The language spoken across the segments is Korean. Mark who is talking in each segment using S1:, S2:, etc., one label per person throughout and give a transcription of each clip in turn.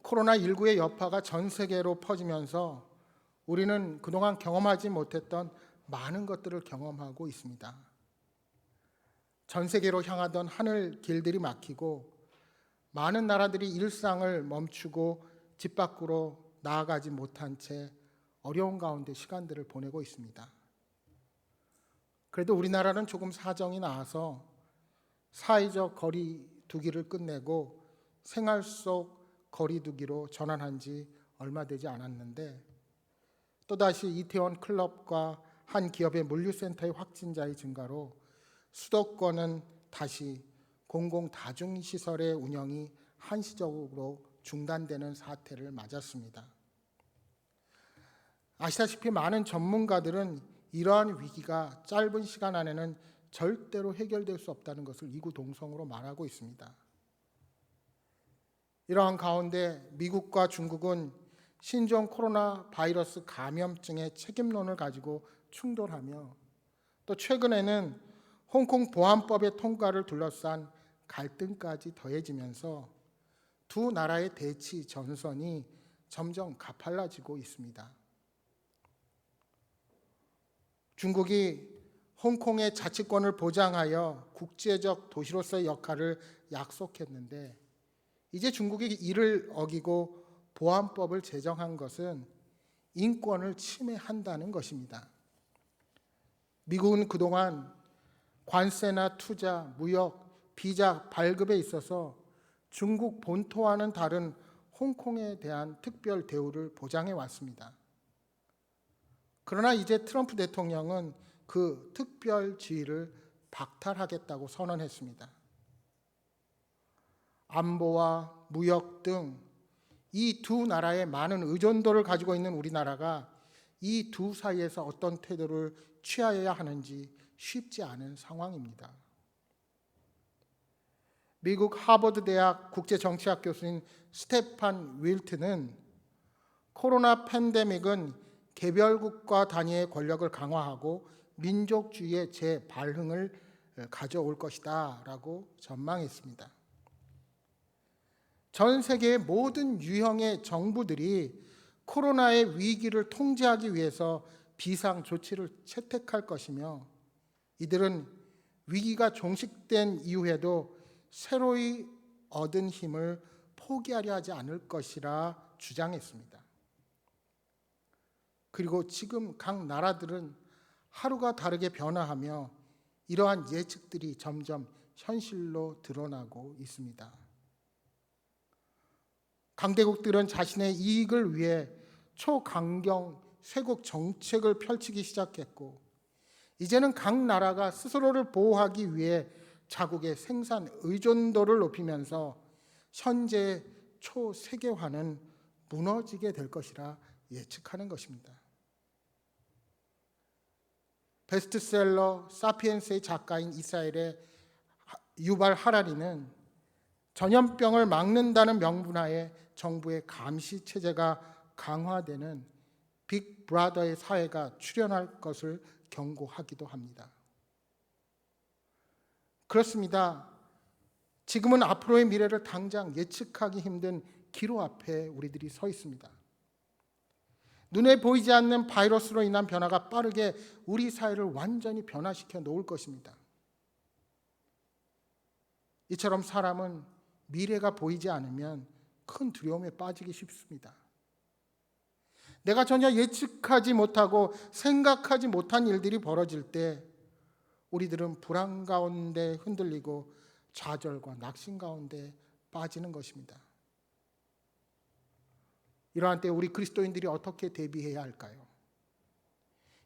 S1: 코로나19의 여파가 전 세계로 퍼지면서 우리는 그동안 경험하지 못했던 많은 것들을 경험하고 있습니다. 전 세계로 향하던 하늘 길들이 막히고 많은 나라들이 일상을 멈추고 집 밖으로 나아가지 못한 채 어려운 가운데 시간들을 보내고 있습니다. 그래도 우리나라는 조금 사정이 나아서 사회적 거리 두기를 끝내고 생활 속 거리 두기로 전환한 지 얼마 되지 않았는데 또다시 이태원 클럽과 한 기업의 물류센터의 확진자의 증가로 수도권은 다시 공공 다중시설의 운영이 한시적으로 중단되는 사태를 맞았습니다. 아시다시피 많은 전문가들은 이러한 위기가 짧은 시간 안에는 절대로 해결될 수 없다는 것을 이구동성으로 말하고 있습니다. 이러한 가운데 미국과 중국은 신종 코로나 바이러스 감염증의 책임론을 가지고 충돌하며 또 최근에는 홍콩 보안법의 통과를 둘러싼 갈등까지 더해지면서 두 나라의 대치 전선이 점점 가팔라지고 있습니다. 중국이 홍콩의 자치권을 보장하여 국제적 도시로서의 역할을 약속했는데 이제 중국이 이를 어기고 보안법을 제정한 것은 인권을 침해한다는 것입니다. 미국은 그동안 관세나 투자, 무역, 비자 발급에 있어서 중국 본토와는 다른 홍콩에 대한 특별 대우를 보장해 왔습니다. 그러나 이제 트럼프 대통령은 그 특별 지위를 박탈하겠다고 선언했습니다. 안보와 무역 등 이 두 나라의 많은 의존도를 가지고 있는 우리나라가 이 두 사이에서 어떤 태도를 취하여야 하는지 쉽지 않은 상황입니다. 미국 하버드 대학 국제정치학 교수인 스테판 윌트는 코로나 팬데믹은 개별국가 단위의 권력을 강화하고 민족주의의 재발흥을 가져올 것이다 라고 전망했습니다. 전 세계의 모든 유형의 정부들이 코로나의 위기를 통제하기 위해서 비상 조치를 채택할 것이며 이들은 위기가 종식된 이후에도 새로이 얻은 힘을 포기하려 하지 않을 것이라 주장했습니다. 그리고 지금 각 나라들은 하루가 다르게 변화하며 이러한 예측들이 점점 현실로 드러나고 있습니다. 강대국들은 자신의 이익을 위해 초강경 쇄국 정책을 펼치기 시작했고 이제는 각 나라가 스스로를 보호하기 위해 자국의 생산 의존도를 높이면서 현재의 초세계화는 무너지게 될 것이라 예측하는 것입니다. 베스트셀러 사피엔스의 작가인 이스라엘의 유발 하라리는 전염병을 막는다는 명분하에 정부의 감시 체제가 강화되는 빅 브라더의 사회가 출현할 것을 경고하기도 합니다. 그렇습니다. 지금은 앞으로의 미래를 당장 예측하기 힘든 기로 앞에 우리들이 서 있습니다. 눈에 보이지 않는 바이러스로 인한 변화가 빠르게 우리 사회를 완전히 변화시켜 놓을 것입니다. 이처럼 사람은 미래가 보이지 않으면 큰 두려움에 빠지기 쉽습니다. 내가 전혀 예측하지 못하고 생각하지 못한 일들이 벌어질 때 우리들은 불안 가운데 흔들리고 좌절과 낙심 가운데 빠지는 것입니다. 이러한 때 우리 그리스도인들이 어떻게 대비해야 할까요?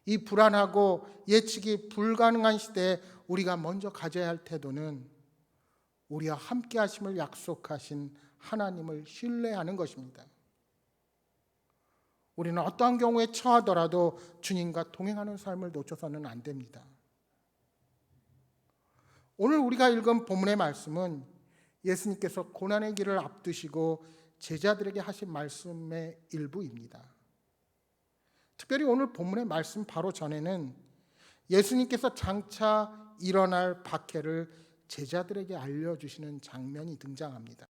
S1: 이 불안하고 예측이 불가능한 시대에 우리가 먼저 가져야 할 태도는 우리와 함께 하심을 약속하신 하나님을 신뢰하는 것입니다. 우리는 어떠한 경우에 처하더라도 주님과 동행하는 삶을 놓쳐서는 안 됩니다. 오늘 우리가 읽은 본문의 말씀은 예수님께서 고난의 길을 앞두시고 제자들에게 하신 말씀의 일부입니다. 특별히 오늘 본문의 말씀 바로 전에는 예수님께서 장차 일어날 박해를 제자들에게 알려주시는 장면이 등장합니다.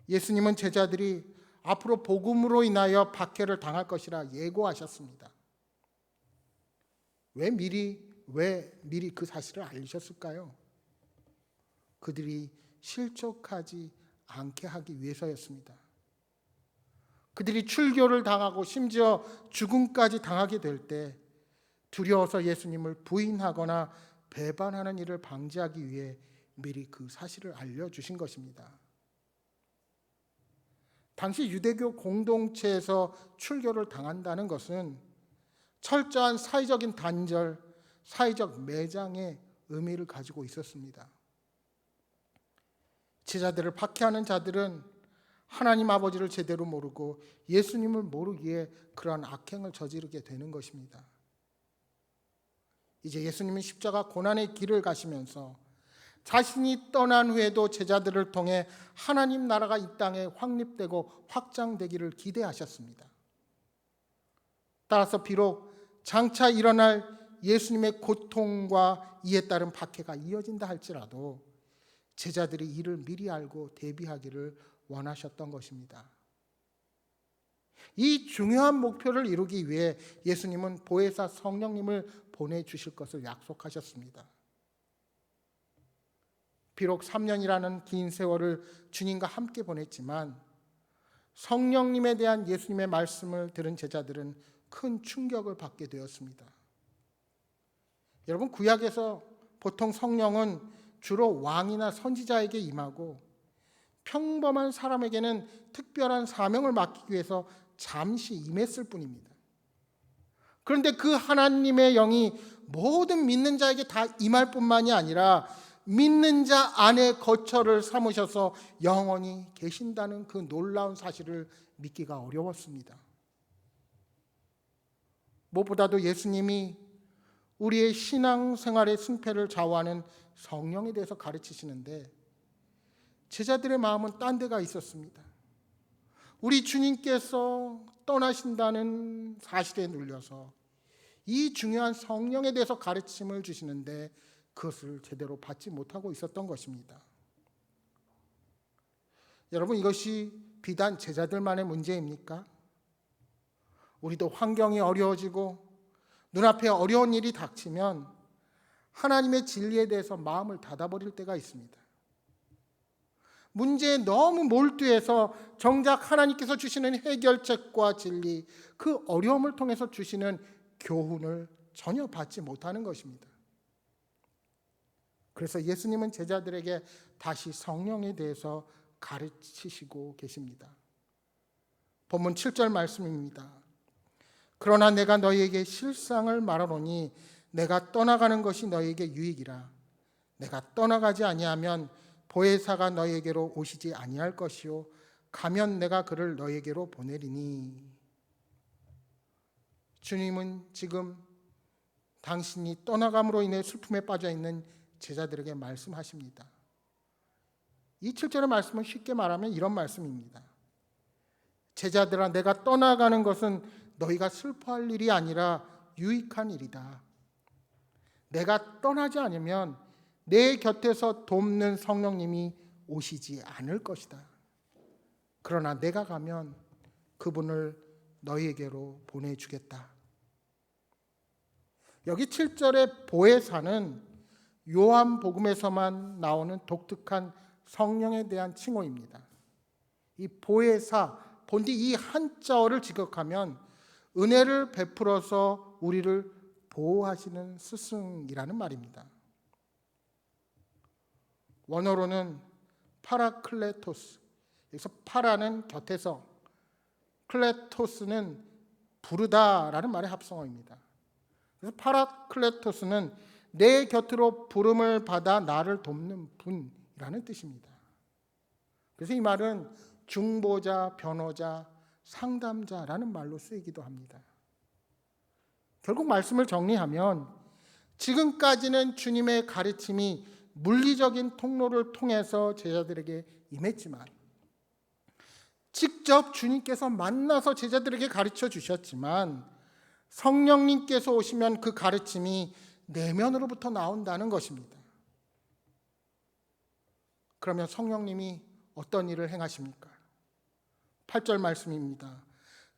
S1: 예수님은 제자들이 앞으로 복음으로 인하여 박해를 당할 것이라 예고하셨습니다. 왜 미리 그 사실을 알리셨을까요? 그들이 실족하지 않게 하기 위해서였습니다. 그들이 출교를 당하고 심지어 죽음까지 당하게 될 때 두려워서 예수님을 부인하거나 배반하는 일을 방지하기 위해 미리 그 사실을 알려주신 것입니다. 당시 유대교 공동체에서 출교를 당한다는 것은 철저한 사회적인 단절, 사회적 매장의 의미를 가지고 있었습니다. 제자들을 박해하는 자들은 하나님 아버지를 제대로 모르고 예수님을 모르기에 그러한 악행을 저지르게 되는 것입니다. 이제 예수님은 십자가 고난의 길을 가시면서 자신이 떠난 후에도 제자들을 통해 하나님 나라가 이 땅에 확립되고 확장되기를 기대하셨습니다. 따라서 비록 장차 일어날 예수님의 고통과 이에 따른 박해가 이어진다 할지라도 제자들이 이를 미리 알고 대비하기를 원하셨던 것입니다. 이 중요한 목표를 이루기 위해 예수님은 보혜사 성령님을 보내주실 것을 약속하셨습니다. 비록 3년이라는 긴 세월을 주님과 함께 보냈지만 성령님에 대한 예수님의 말씀을 들은 제자들은 큰 충격을 받게 되었습니다. 여러분, 구약에서 보통 성령은 주로 왕이나 선지자에게 임하고 평범한 사람에게는 특별한 사명을 맡기기 위해서 잠시 임했을 뿐입니다. 그런데 그 하나님의 영이 모든 믿는 자에게 다 임할 뿐만이 아니라 믿는 자 안에 거처를 삼으셔서 영원히 계신다는 그 놀라운 사실을 믿기가 어려웠습니다. 무엇보다도 예수님이 우리의 신앙생활의 승패를 좌우하는 성령에 대해서 가르치시는데 제자들의 마음은 딴 데가 있었습니다. 우리 주님께서 떠나신다는 사실에 눌려서 이 중요한 성령에 대해서 가르침을 주시는데 그것을 제대로 받지 못하고 있었던 것입니다. 여러분, 이것이 비단 제자들만의 문제입니까? 우리도 환경이 어려워지고 눈앞에 어려운 일이 닥치면 하나님의 진리에 대해서 마음을 닫아버릴 때가 있습니다. 문제에 너무 몰두해서 정작 하나님께서 주시는 해결책과 진리, 그 어려움을 통해서 주시는 교훈을 전혀 받지 못하는 것입니다. 그래서 예수님은 제자들에게 다시 성령에 대해서 가르치시고 계십니다. 본문 7절 말씀입니다. 그러나 내가 너희에게 실상을 말하노니 내가 떠나가는 것이 너희에게 유익이라. 내가 떠나가지 아니하면 보혜사가 너희에게로 오시지 아니할 것이요 가면 내가 그를 너희에게로 보내리니. 주님은 지금 당신이 떠나감으로 인해 슬픔에 빠져 있는 제자들에게 말씀하십니다. 이 7절의 말씀은 쉽게 말하면 이런 말씀입니다. 제자들아, 내가 떠나가는 것은 너희가 슬퍼할 일이 아니라 유익한 일이다. 내가 떠나지 않으면 내 곁에서 돕는 성령님이 오시지 않을 것이다. 그러나 내가 가면 그분을 너희에게로 보내주겠다. 여기 7절의 보혜사는 요한복음에서만 나오는 독특한 성령에 대한 칭호입니다. 이 보혜사, 본디 이 한자어를 직역하면 은혜를 베풀어서 우리를 보호하시는 스승이라는 말입니다. 원어로는 파라클레토스, 여기서 파라는 곁에서, 클레토스는 부르다라는 말의 합성어입니다. 그래서 파라클레토스는 내 곁으로 부름을 받아 나를 돕는 분이라는 뜻입니다. 그래서 이 말은 중보자, 변호자, 상담자라는 말로 쓰이기도 합니다. 결국 말씀을 정리하면 지금까지는 주님의 가르침이 물리적인 통로를 통해서 제자들에게 임했지만 직접 주님께서 만나서 제자들에게 가르쳐 주셨지만 성령님께서 오시면 그 가르침이 내면으로부터 나온다는 것입니다. 그러면 성령님이 어떤 일을 행하십니까? 8절 말씀입니다.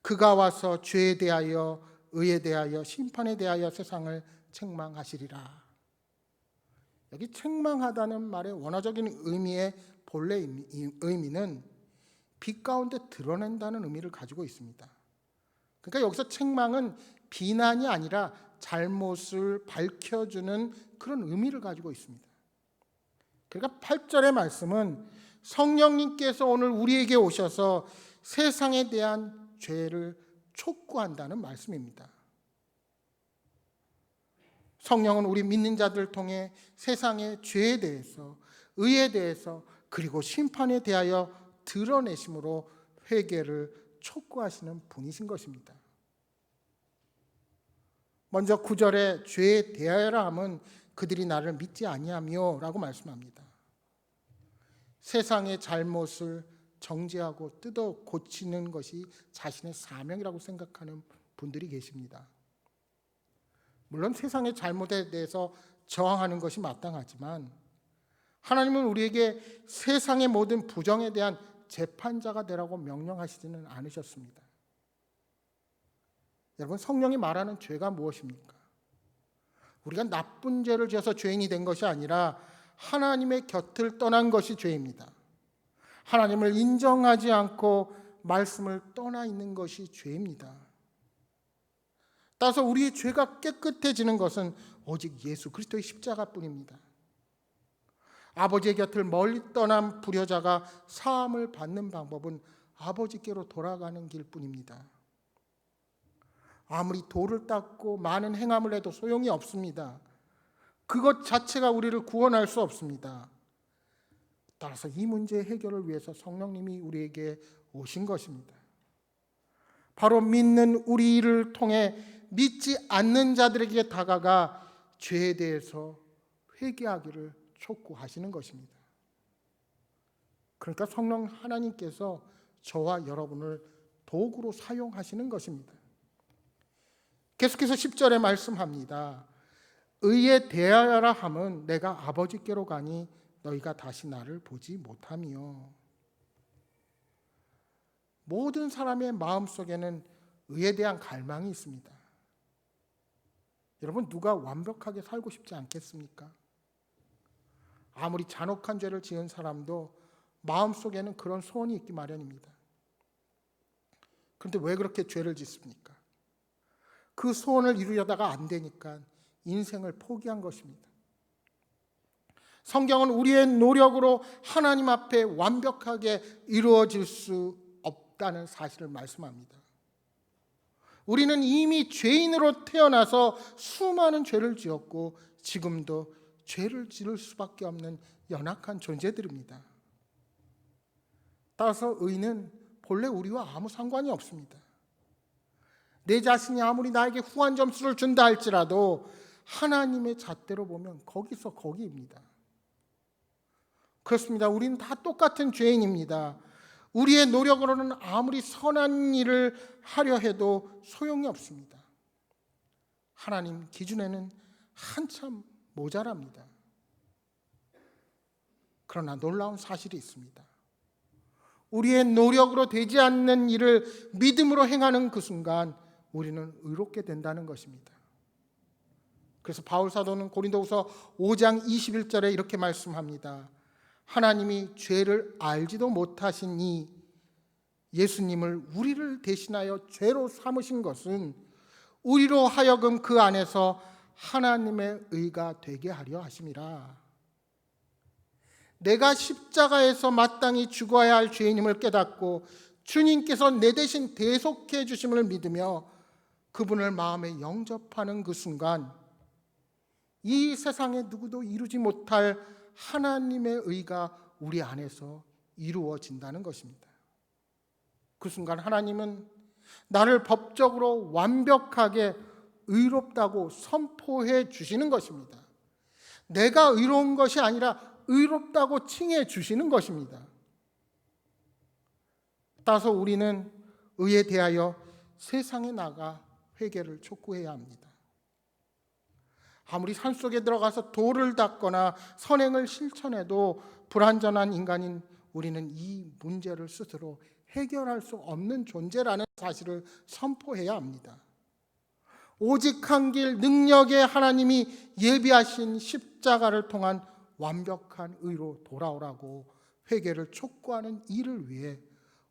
S1: 그가 와서 죄에 대하여 의에 대하여 심판에 대하여 세상을 책망하시리라. 여기 책망하다는 말의 원어적인 의미의 본래 의미는 빛 가운데 드러낸다는 의미를 가지고 있습니다. 그러니까 여기서 책망은 비난이 아니라 잘못을 밝혀주는 그런 의미를 가지고 있습니다. 그러니까 8절의 말씀은 성령님께서 오늘 우리에게 오셔서 세상에 대한 죄를 촉구한다는 말씀입니다. 성령은 우리 믿는 자들을 통해 세상의 죄에 대해서, 의에 대해서, 그리고 심판에 대하여 드러내심으로 회개를 촉구하시는 분이신 것입니다. 먼저 9절에 죄에 대하여라 함은 그들이 나를 믿지 아니하며 라고 말씀합니다. 세상의 잘못을 정죄하고 뜯어 고치는 것이 자신의 사명이라고 생각하는 분들이 계십니다. 물론 세상의 잘못에 대해서 저항하는 것이 마땅하지만 하나님은 우리에게 세상의 모든 부정에 대한 재판자가 되라고 명령하시지는 않으셨습니다. 여러분, 성령이 말하는 죄가 무엇입니까? 우리가 나쁜 죄를 지어서 죄인이 된 것이 아니라 하나님의 곁을 떠난 것이 죄입니다. 하나님을 인정하지 않고 말씀을 떠나 있는 것이 죄입니다. 따라서 우리의 죄가 깨끗해지는 것은 오직 예수 그리스도의 십자가뿐입니다. 아버지의 곁을 멀리 떠난 불효자가 사함을 받는 방법은 아버지께로 돌아가는 길뿐입니다. 아무리 돌을 닦고 많은 행함을 해도 소용이 없습니다. 그것 자체가 우리를 구원할 수 없습니다. 따라서 이 문제의 해결을 위해서 성령님이 우리에게 오신 것입니다. 바로 믿는 우리를 통해 믿지 않는 자들에게 다가가 죄에 대해서 회개하기를 촉구하시는 것입니다. 그러니까 성령 하나님께서 저와 여러분을 도구로 사용하시는 것입니다. 계속해서 10절에 말씀합니다. 의에 대하여라 함은 내가 아버지께로 가니 너희가 다시 나를 보지 못하며. 모든 사람의 마음속에는 의에 대한 갈망이 있습니다. 여러분, 누가 완벽하게 살고 싶지 않겠습니까? 아무리 잔혹한 죄를 지은 사람도 마음속에는 그런 소원이 있기 마련입니다. 그런데 왜 그렇게 죄를 짓습니까? 그 소원을 이루려다가 안 되니까 인생을 포기한 것입니다. 성경은 우리의 노력으로 하나님 앞에 완벽하게 이루어질 수 없다는 사실을 말씀합니다. 우리는 이미 죄인으로 태어나서 수많은 죄를 지었고 지금도 죄를 지을 수밖에 없는 연약한 존재들입니다. 따라서 의는 본래 우리와 아무 상관이 없습니다. 내 자신이 아무리 나에게 후한 점수를 준다 할지라도 하나님의 잣대로 보면 거기서 거기입니다. 그렇습니다. 우리는 다 똑같은 죄인입니다. 우리의 노력으로는 아무리 선한 일을 하려 해도 소용이 없습니다. 하나님 기준에는 한참 모자랍니다. 그러나 놀라운 사실이 있습니다. 우리의 노력으로 되지 않는 일을 믿음으로 행하는 그 순간 우리는 의롭게 된다는 것입니다. 그래서 바울 사도는 고린도후서 5장 21절에 이렇게 말씀합니다. 하나님이 죄를 알지도 못하시니 예수님을 우리를 대신하여 죄로 삼으신 것은 우리로 하여금 그 안에서 하나님의 의가 되게 하려 하심이라. 내가 십자가에서 마땅히 죽어야 할 죄인임을 깨닫고 주님께서 내 대신 대속해 주심을 믿으며 그분을 마음에 영접하는 그 순간 이 세상에 누구도 이루지 못할 하나님의 의가 우리 안에서 이루어진다는 것입니다. 그 순간 하나님은 나를 법적으로 완벽하게 의롭다고 선포해 주시는 것입니다. 내가 의로운 것이 아니라 의롭다고 칭해 주시는 것입니다. 따라서 우리는 의에 대하여 세상에 나가 회개를 촉구해야 합니다. 아무리 산속에 들어가서 돌을 닦거나 선행을 실천해도 불완전한 인간인 우리는 이 문제를 스스로 해결할 수 없는 존재라는 사실을 선포해야 합니다. 오직 한 길 능력의 하나님이 예비하신 십자가를 통한 완벽한 의로 돌아오라고 회개를 촉구하는 일을 위해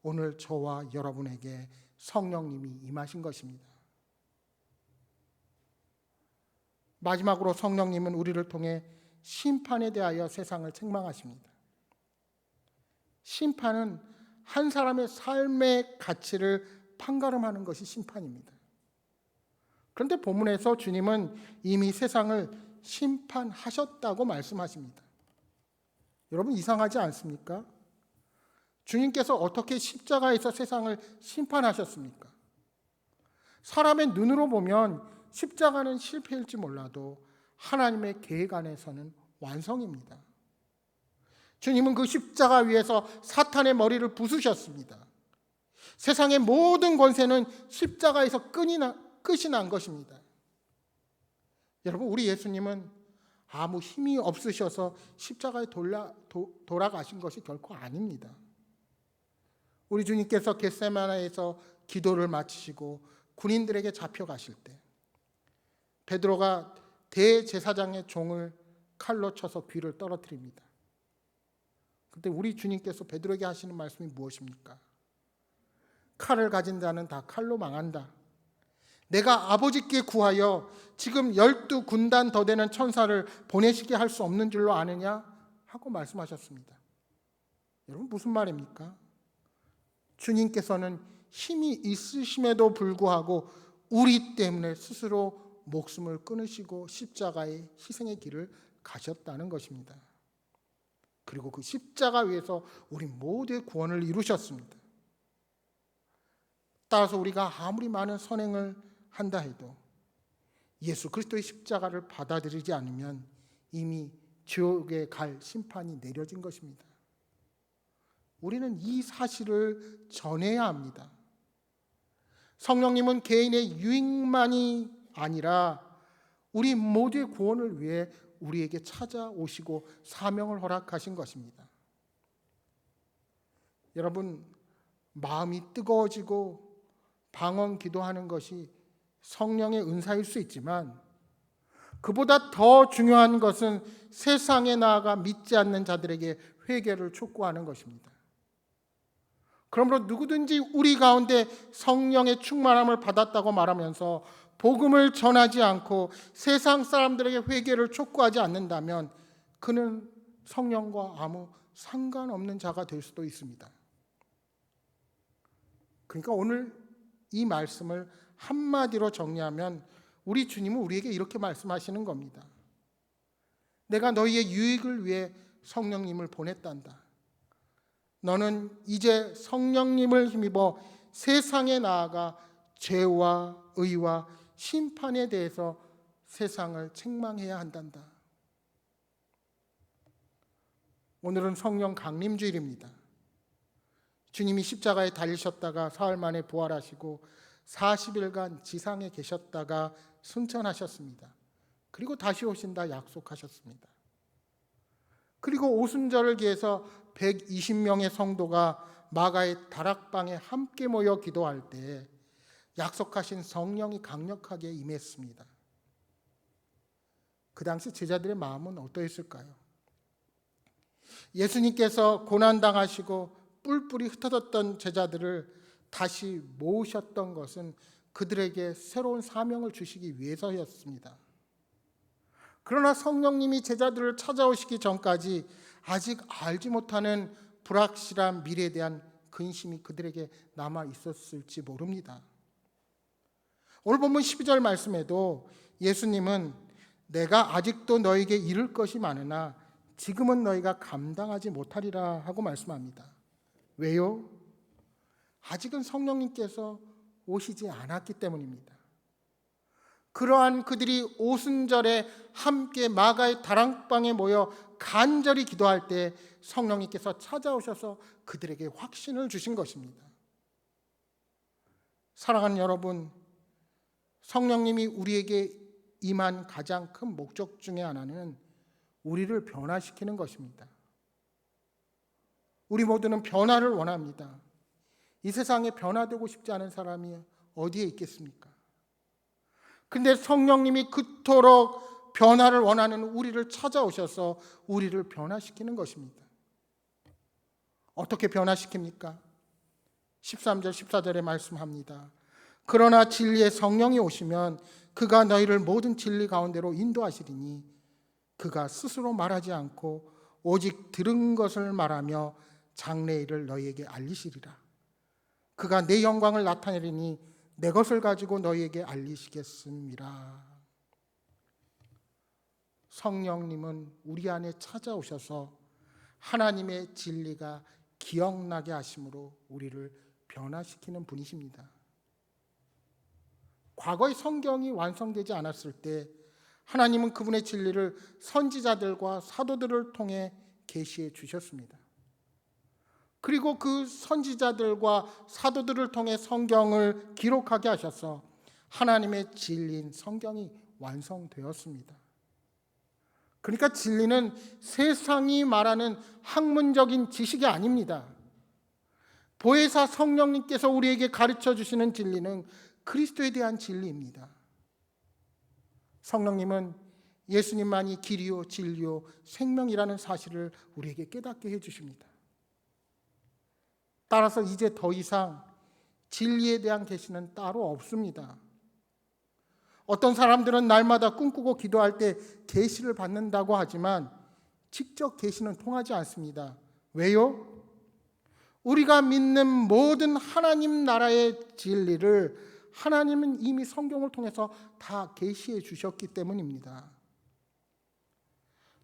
S1: 오늘 저와 여러분에게 성령님이 임하신 것입니다. 마지막으로 성령님은 우리를 통해 심판에 대하여 세상을 책망하십니다. 심판은 한 사람의 삶의 가치를 판가름하는 것이 심판입니다. 그런데 본문에서 주님은 이미 세상을 심판하셨다고 말씀하십니다. 여러분, 이상하지 않습니까? 주님께서 어떻게 십자가에서 세상을 심판하셨습니까? 사람의 눈으로 보면 십자가는 실패일지 몰라도 하나님의 계획 안에서는 완성입니다. 주님은 그 십자가 위에서 사탄의 머리를 부수셨습니다. 세상의 모든 권세는 십자가에서 끝이 난 것입니다. 여러분, 우리 예수님은 아무 힘이 없으셔서 십자가에 돌아가신 것이 결코 아닙니다. 우리 주님께서 겟세마네에서 기도를 마치시고 군인들에게 잡혀가실 때 베드로가 대제사장의 종을 칼로 쳐서 귀를 떨어뜨립니다. 그때 우리 주님께서 베드로에게 하시는 말씀이 무엇입니까? 칼을 가진 자는 다 칼로 망한다. 내가 아버지께 구하여 지금 12군단 더 되는 천사를 보내시게 할 수 없는 줄로 아느냐? 하고 말씀하셨습니다. 여러분, 무슨 말입니까? 주님께서는 힘이 있으심에도 불구하고 우리 때문에 스스로 목숨을 끊으시고 십자가의 희생의 길을 가셨다는 것입니다. 그리고 그 십자가 위에서 우리 모두의 구원을 이루셨습니다. 따라서 우리가 아무리 많은 선행을 한다 해도 예수 그리스도의 십자가를 받아들이지 않으면 이미 지옥에 갈 심판이 내려진 것입니다. 우리는 이 사실을 전해야 합니다. 성령님은 개인의 유익만이 아니라 우리 모두의 구원을 위해 우리에게 찾아오시고 사명을 허락하신 것입니다. 여러분, 마음이 뜨거워지고 방언 기도하는 것이 성령의 은사일 수 있지만 그보다 더 중요한 것은 세상에 나아가 믿지 않는 자들에게 회개를 촉구하는 것입니다. 그러므로 누구든지 우리 가운데 성령의 충만함을 받았다고 말하면서 복음을 전하지 않고 세상 사람들에게 회개를 촉구하지 않는다면 그는 성령과 아무 상관없는 자가 될 수도 있습니다. 그러니까 오늘 이 말씀을 한마디로 정리하면 우리 주님은 우리에게 이렇게 말씀하시는 겁니다. 내가 너희의 유익을 위해 성령님을 보냈단다. 너는 이제 성령님을 힘입어 세상에 나아가 죄와 의와 심판에 대해서 세상을 책망해야 한단다. 오늘은 성령 강림주일입니다. 주님이 십자가에 달리셨다가 사흘 만에 부활하시고 40일간 지상에 계셨다가 승천하셨습니다. 그리고 다시 오신다 약속하셨습니다. 그리고 오순절을 기해서 120명의 성도가 마가의 다락방에 함께 모여 기도할 때 약속하신 성령이 강력하게 임했습니다. 그 당시 제자들의 마음은 어떠했을까요? 예수님께서 고난당하시고 뿔뿔이 흩어졌던 제자들을 다시 모으셨던 것은 그들에게 새로운 사명을 주시기 위해서였습니다. 그러나 성령님이 제자들을 찾아오시기 전까지 아직 알지 못하는 불확실한 미래에 대한 근심이 그들에게 남아 있었을지 모릅니다. 오늘 본문 12절 말씀에도 예수님은 내가 아직도 너에게 이를 것이 많으나 지금은 너희가 감당하지 못하리라 하고 말씀합니다. 왜요? 아직은 성령님께서 오시지 않았기 때문입니다. 그러한 그들이 오순절에 함께 마가의 다락방에 모여 간절히 기도할 때 성령님께서 찾아오셔서 그들에게 확신을 주신 것입니다. 사랑하는 여러분, 성령님이 우리에게 임한 가장 큰 목적 중에 하나는 우리를 변화시키는 것입니다. 우리 모두는 변화를 원합니다. 이 세상에 변화되고 싶지 않은 사람이 어디에 있겠습니까? 근데 성령님이 그토록 변화를 원하는 우리를 찾아오셔서 우리를 변화시키는 것입니다. 어떻게 변화시킵니까? 13절 14절에 말씀합니다. 그러나 진리의 성령이 오시면 그가 너희를 모든 진리 가운데로 인도하시리니 그가 스스로 말하지 않고 오직 들은 것을 말하며 장래의 일을 너희에게 알리시리라. 그가 내 영광을 나타내리니 내 것을 가지고 너희에게 알리시겠습니다. 성령님은 우리 안에 찾아오셔서 하나님의 진리가 기억나게 하심으로 우리를 변화시키는 분이십니다. 과거의 성경이 완성되지 않았을 때 하나님은 그분의 진리를 선지자들과 사도들을 통해 계시해 주셨습니다. 그리고 그 선지자들과 사도들을 통해 성경을 기록하게 하셔서 하나님의 진리인 성경이 완성되었습니다. 그러니까 진리는 세상이 말하는 학문적인 지식이 아닙니다. 보혜사 성령님께서 우리에게 가르쳐 주시는 진리는 그리스도에 대한 진리입니다. 성령님은 예수님만이 길이요 진리요 생명이라는 사실을 우리에게 깨닫게 해주십니다. 따라서 이제 더 이상 진리에 대한 계시는 따로 없습니다. 어떤 사람들은 날마다 꿈꾸고 기도할 때 계시를 받는다고 하지만 직접 계시는 통하지 않습니다. 왜요? 우리가 믿는 모든 하나님 나라의 진리를 하나님은 이미 성경을 통해서 다 계시해 주셨기 때문입니다.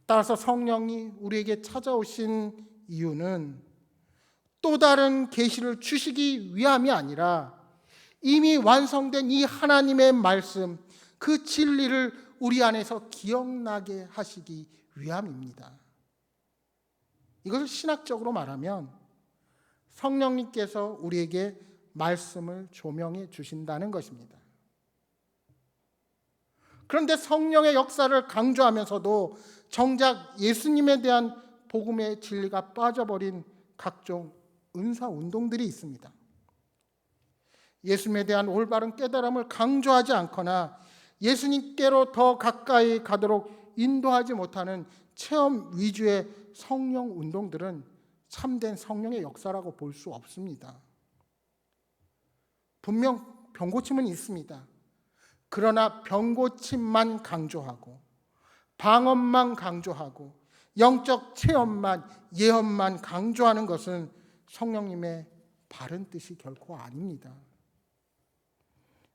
S1: 따라서 성령이 우리에게 찾아오신 이유는 또 다른 계시를 주시기 위함이 아니라 이미 완성된 이 하나님의 말씀, 그 진리를 우리 안에서 기억나게 하시기 위함입니다. 이것을 신학적으로 말하면 성령님께서 우리에게 말씀을 조명해 주신다는 것입니다. 그런데 성령의 역사를 강조하면서도 정작 예수님에 대한 복음의 진리가 빠져버린 각종 은사 운동들이 있습니다. 예수님에 대한 올바른 깨달음을 강조하지 않거나 예수님께로 더 가까이 가도록 인도하지 못하는 체험 위주의 성령 운동들은 참된 성령의 역사라고 볼 수 없습니다. 분명 병고침은 있습니다. 그러나 병고침만 강조하고 방언만 강조하고 영적 체험만 예언만 강조하는 것은 성령님의 바른 뜻이 결코 아닙니다.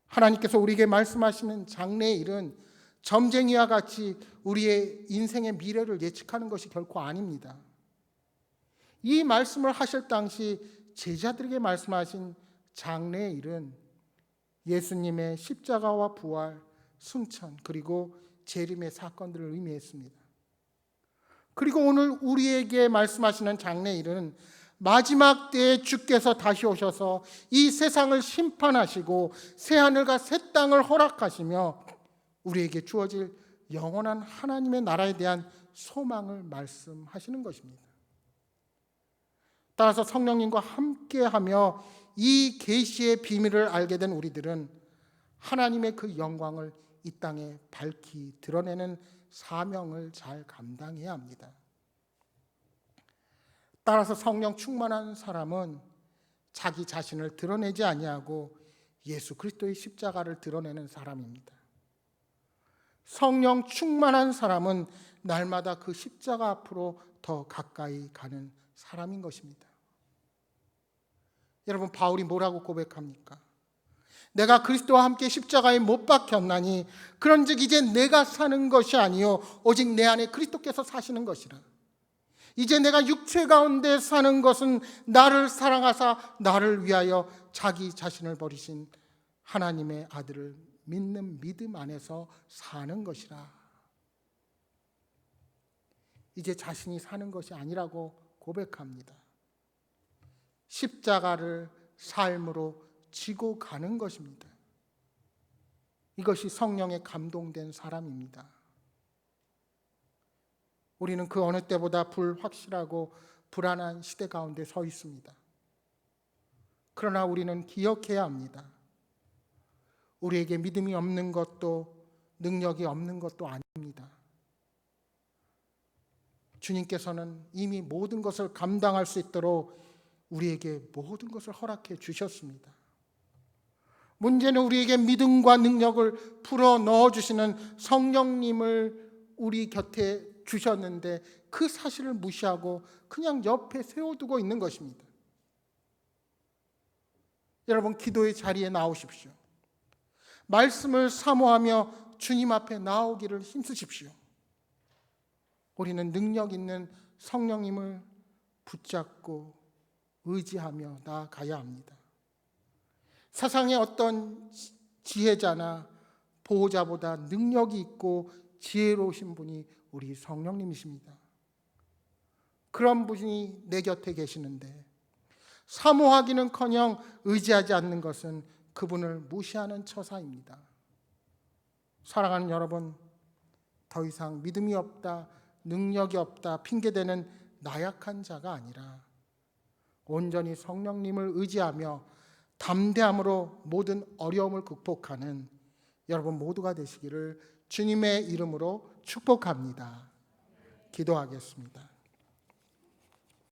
S1: 하나님께서 우리에게 말씀하시는 장래의 일은 점쟁이와 같이 우리의 인생의 미래를 예측하는 것이 결코 아닙니다. 이 말씀을 하실 당시 제자들에게 말씀하신 장래의 일은 예수님의 십자가와 부활, 승천, 그리고 재림의 사건들을 의미했습니다. 그리고 오늘 우리에게 말씀하시는 장래의 일은 마지막 때에 주께서 다시 오셔서 이 세상을 심판하시고 새하늘과 새 땅을 허락하시며 우리에게 주어질 영원한 하나님의 나라에 대한 소망을 말씀하시는 것입니다. 따라서 성령님과 함께하며 이 계시의 비밀을 알게 된 우리들은 하나님의 그 영광을 이 땅에 밝히 드러내는 사명을 잘 감당해야 합니다. 따라서 성령 충만한 사람은 자기 자신을 드러내지 아니하고 예수 그리스도의 십자가를 드러내는 사람입니다. 성령 충만한 사람은 날마다 그 십자가 앞으로 더 가까이 가는 사람인 것입니다. 여러분, 바울이 뭐라고 고백합니까? 내가 그리스도와 함께 십자가에 못 박혔나니 그런즉 이제 내가 사는 것이 아니요 오직 내 안에 그리스도께서 사시는 것이라. 이제 내가 육체 가운데 사는 것은 나를 사랑하사 나를 위하여 자기 자신을 버리신 하나님의 아들을 믿는 믿음 안에서 사는 것이라. 이제 자신이 사는 것이 아니라고 고백합니다. 십자가를 삶으로 지고 가는 것입니다. 이것이 성령에 감동된 사람입니다. 우리는 그 어느 때보다 불확실하고 불안한 시대 가운데 서 있습니다. 그러나 우리는 기억해야 합니다. 우리에게 믿음이 없는 것도 능력이 없는 것도 아닙니다. 주님께서는 이미 모든 것을 감당할 수 있도록 우리에게 모든 것을 허락해 주셨습니다. 문제는 우리에게 믿음과 능력을 풀어 넣어 주시는 성령님을 우리 곁에 주셨는데 그 사실을 무시하고 그냥 옆에 세워두고 있는 것입니다. 여러분, 기도의 자리에 나오십시오. 말씀을 사모하며 주님 앞에 나오기를 힘쓰십시오. 우리는 능력 있는 성령님을 붙잡고 의지하며 나아가야 합니다. 세상의 어떤 지혜자나 보호자보다 능력이 있고 지혜로우신 분이 우리 성령님이십니다. 그런 분이 내 곁에 계시는데 사모하기는커녕 의지하지 않는 것은 그분을 무시하는 처사입니다. 사랑하는 여러분, 더 이상 믿음이 없다, 능력이 없다 핑계대는 나약한 자가 아니라 온전히 성령님을 의지하며 담대함으로 모든 어려움을 극복하는 여러분 모두가 되시기를 주님의 이름으로 축복합니다. 기도하겠습니다.